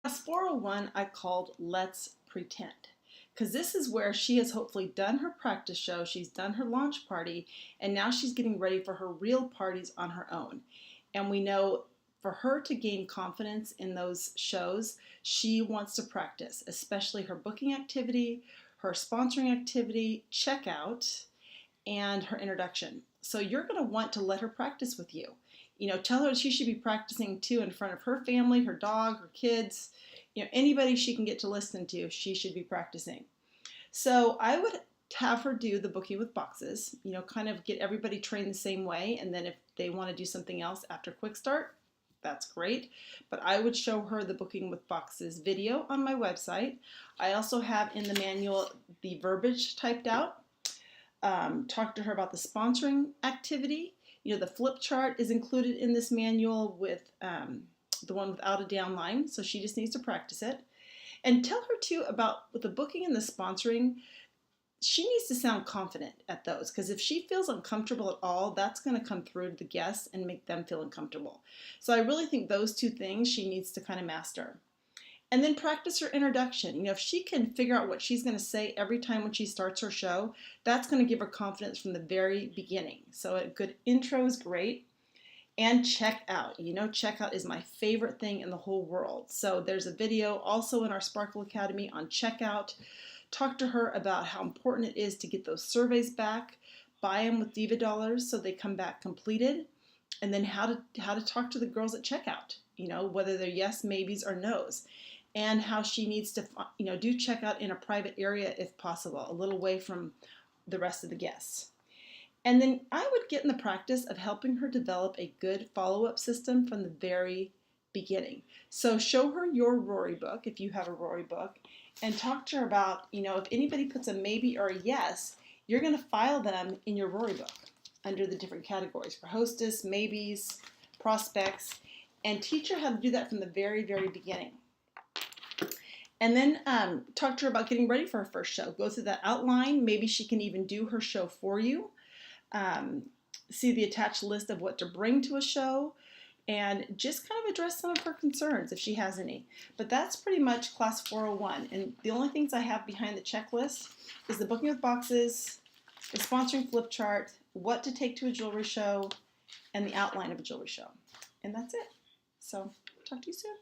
Class 401 I called Let's Pretend, because this is where she has hopefully done her practice show, she's done her launch party, and now she's getting ready for her real parties on her own. And we know for her to gain confidence in those shows, she wants to practice, especially her booking activity, her sponsoring activity, checkout, and her introduction. So you're going to want to let her practice with you. Tell her she should be practicing too in front of her family, her dog, her kids, anybody she can get to listen to, she should be practicing. So I would have her do the booking with boxes, kind of get everybody trained the same way. And then if they want to do something else after Quick Start, that's great. But I would show her the booking with boxes video on my website. I also have in the manual the verbiage typed out. Talk to her about the sponsoring activity. The flip chart is included in this manual with the one without a down line, so she just needs to practice it. And tell her too about with the booking and the sponsoring, she needs to sound confident at those, because if she feels uncomfortable at all, that's going to come through to the guests and make them feel uncomfortable. So I really think those two things she needs to kind of master. And then practice her introduction. If she can figure out what she's going to say every time when she starts her show, that's going to give her confidence from the very beginning. So a good intro is great. And checkout. Checkout is my favorite thing in the whole world. So there's a video also in our Sparkle Academy on checkout. Talk to her about how important it is to get those surveys back, buy them with Diva Dollars so they come back completed, and then how to talk to the girls at checkout, whether they're yes, maybes, or no's, and how she needs to, do checkout in a private area if possible, a little away from the rest of the guests. And then I would get in the practice of helping her develop a good follow-up system from the very beginning. So show her your Rory book, if you have a Rory book, and talk to her about, if anybody puts a maybe or a yes, you're going to file them in your Rory book under the different categories for hostess, maybes, prospects, and teach her how to do that from the very, very beginning. And then talk to her about getting ready for her first show. Go through that outline. Maybe she can even do her show for you. See the attached list of what to bring to a show, and just kind of address some of her concerns if she has any. But that's pretty much Class 401. And the only things I have behind the checklist is the booking with boxes, the sponsoring flip chart, what to take to a jewelry show, and the outline of a jewelry show. And that's it. So talk to you soon.